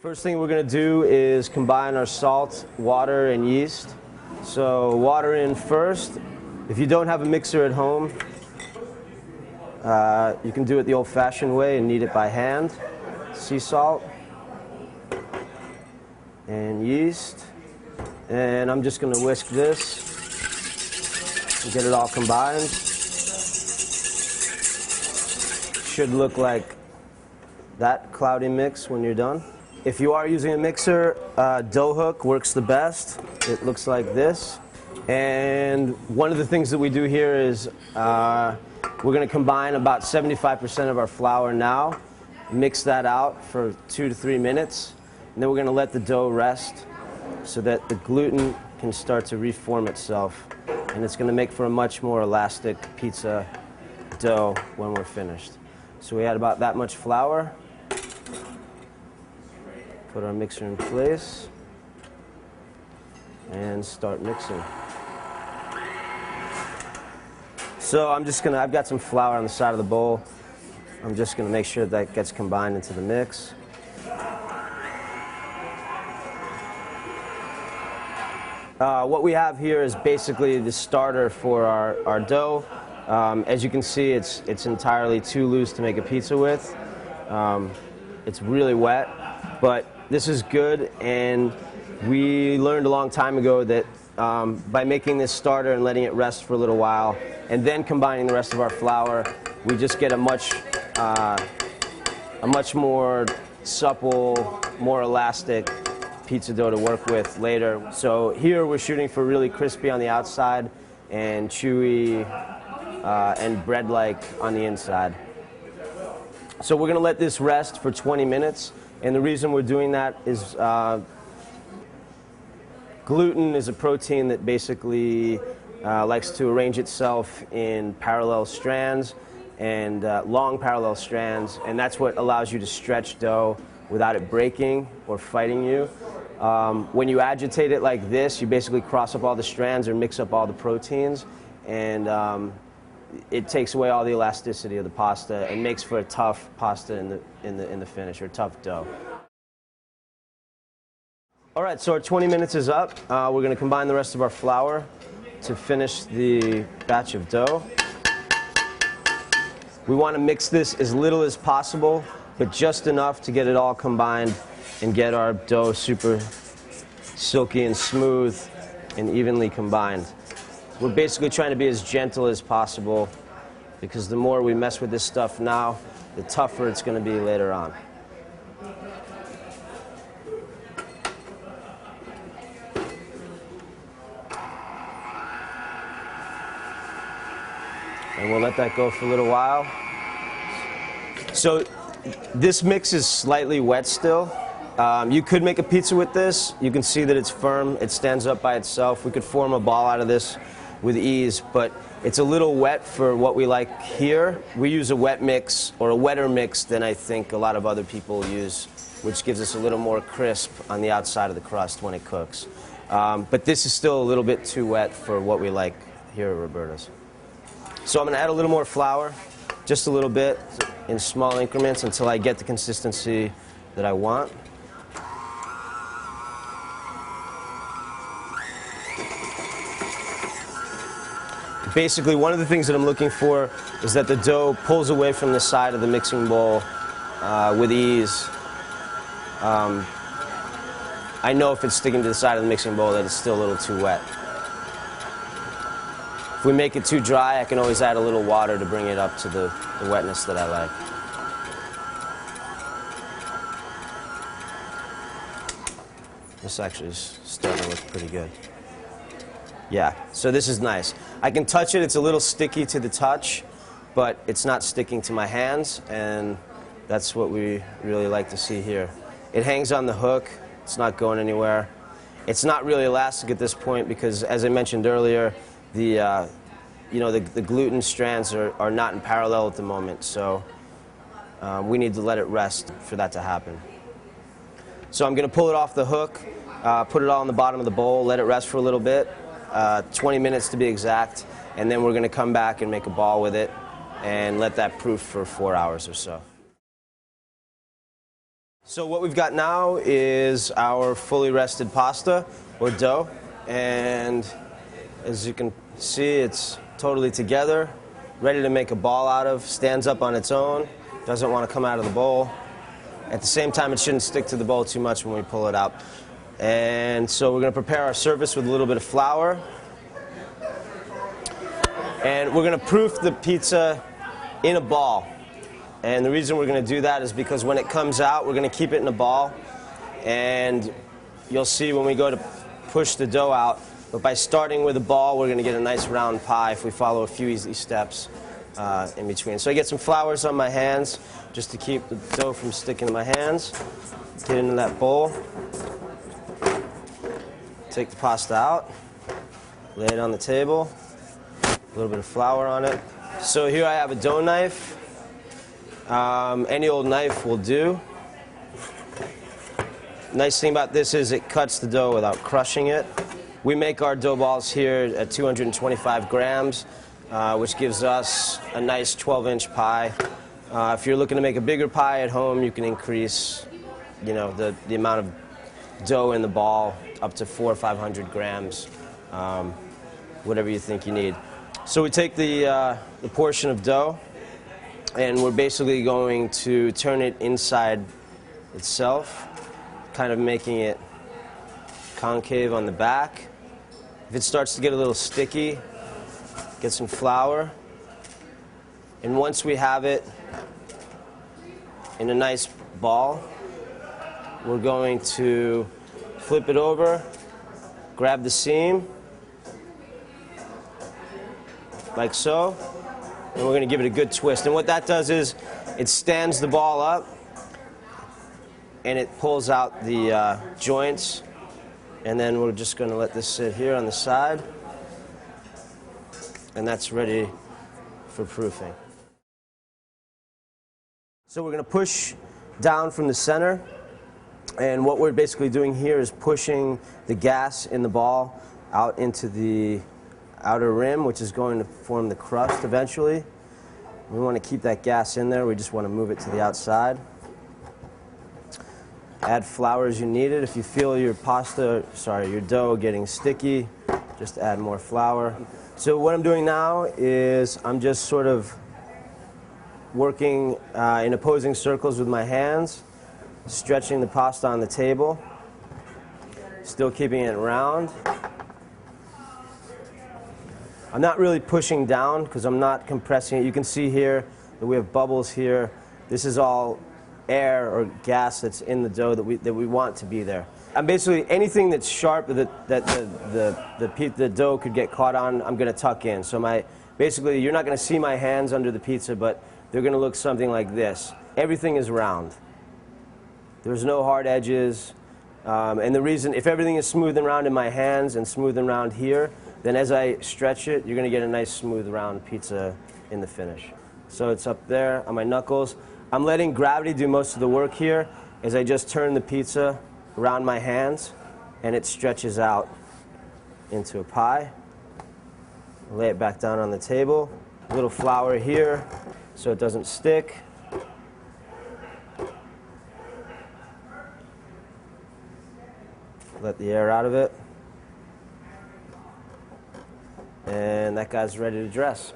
First thing we're going to do is combine our salt, water, and yeast. So water in first. If you don't have a mixer at home, you can do it the old-fashioned way and knead it by hand. Sea salt and yeast. And I'm just going to whisk this and get it all combined. Should look like that cloudy mix when you're done. If you are using a mixer, dough hook works the best. It looks like this. And one of the things that we do here is we're going to combine about 75% of our flour now, mix that out for 2 to 3 minutes, and then we're going to let the dough rest so that the gluten can start to reform itself. And it's going to make for a much more elastic pizza dough when we're finished. So we add about that much flour. Put our mixer in place and start mixing. So I've got some flour on the side of the bowl. I'm just gonna make sure that gets combined into the mix. What we have here is basically the starter for our dough. As you can see, it's entirely too loose to make a pizza with. It's really wet, but this is good, and we learned a long time ago that by making this starter and letting it rest for a little while, and then combining the rest of our flour, we just get a much more supple, more elastic pizza dough to work with later. So here we're shooting for really crispy on the outside and chewy and bread-like on the inside. So we're going to let this rest for 20 minutes. And the reason we're doing that is gluten is a protein that basically likes to arrange itself in parallel strands and long parallel strands, and that's what allows you to stretch dough without it breaking or fighting you. When you agitate it like this, you basically cross up all the strands or mix up all the proteins, and it takes away all the elasticity of the pasta and makes for a tough pasta in the finish, or tough dough. All right, so our 20 minutes is up. We're going to combine the rest of our flour to finish the batch of dough. We want to mix this as little as possible, but just enough to get it all combined and get our dough super silky and smooth and evenly combined. We're basically trying to be as gentle as possible, because the more we mess with this stuff now, the tougher it's going to be later on. And we'll let that go for a little while. So this mix is slightly wet still. You could make a pizza with this. You can see that it's firm. It stands up by itself. We could form a ball out of this with ease, but it's a little wet for what we like here. We use a wet mix, or a wetter mix than I think a lot of other people use, which gives us a little more crisp on the outside of the crust when it cooks. But this is still a little bit too wet for what we like here at Roberta's. So I'm going to add a little more flour, just a little bit, in small increments until I get the consistency that I want. Basically, one of the things that I'm looking for is that the dough pulls away from the side of the mixing bowl with ease. I know if it's sticking to the side of the mixing bowl that it's still a little too wet. If we make it too dry, I can always add a little water to bring it up to the wetness that I like. This actually is starting to look pretty good. Yeah, so this is nice. I can touch it. It's a little sticky to the touch, but it's not sticking to my hands, and that's what we really like to see here. It hangs on the hook. It's not going anywhere. It's not really elastic at this point because, as I mentioned earlier, the gluten strands are not in parallel at the moment, so we need to let it rest for that to happen. So I'm going to pull it off the hook, put it all in the bottom of the bowl, let it rest for a little bit, 20 minutes to be exact, and then we're going to come back and make a ball with it and let that proof for 4 hours or so. So what we've got now is our fully rested pasta or dough, and as you can see, it's totally together, ready to make a ball out of, stands up on its own, doesn't want to come out of the bowl. At the same time, it shouldn't stick to the bowl too much when we pull it out. And so we're going to prepare our surface with a little bit of flour. And we're going to proof the pizza in a ball. And the reason we're going to do that is because when it comes out, we're going to keep it in a ball. And you'll see when we go to push the dough out, but by starting with a ball, we're going to get a nice round pie if we follow a few easy steps in between. So I get some flours on my hands just to keep the dough from sticking to my hands. Get into that bowl. Take the pasta out. Lay it on the table. A little bit of flour on it. So here I have a dough knife. Any old knife will do. Nice thing about this is it cuts the dough without crushing it. We make our dough balls here at 225 grams, which gives us a nice 12-inch pie. If you're looking to make a bigger pie at home, you can increase, the amount of dough in the ball up to 400 or 500 grams, whatever you think you need. So we take the portion of dough, and we're basically going to turn it inside itself, kind of making it concave on the back. If it starts to get a little sticky, get some flour. And once we have it in a nice ball, we're going to flip it over, grab the seam, like so, and we're going to give it a good twist. And what that does is it stands the ball up, and it pulls out the joints. And then we're just going to let this sit here on the side. And that's ready for proofing. So we're going to push down from the center. And what we're basically doing here is pushing the gas in the ball out into the outer rim, which is going to form the crust eventually. We want to keep that gas in there. We just want to move it to the outside. Add flour as you need it. If you feel your dough getting sticky, just add more flour. So what I'm doing now is I'm just sort of working in opposing circles with my hands, stretching the pasta on the table, still keeping it round. I'm not really pushing down because I'm not compressing it. You can see here that we have bubbles here. This is all air or gas that's in the dough that we want to be there. I'm basically, anything that's sharp that the dough could get caught on, I'm going to tuck in. So basically, you're not going to see my hands under the pizza, but they're going to look something like this. Everything is round. There's no hard edges. And the reason, if everything is smooth and round in my hands and smooth and round here, then as I stretch it, you're going to get a nice smooth round pizza in the finish. So it's up there on my knuckles. I'm letting gravity do most of the work here as I just turn the pizza around my hands and it stretches out into a pie. Lay it back down on the table. A little flour here so it doesn't stick. Let the air out of it. And that guy's ready to dress.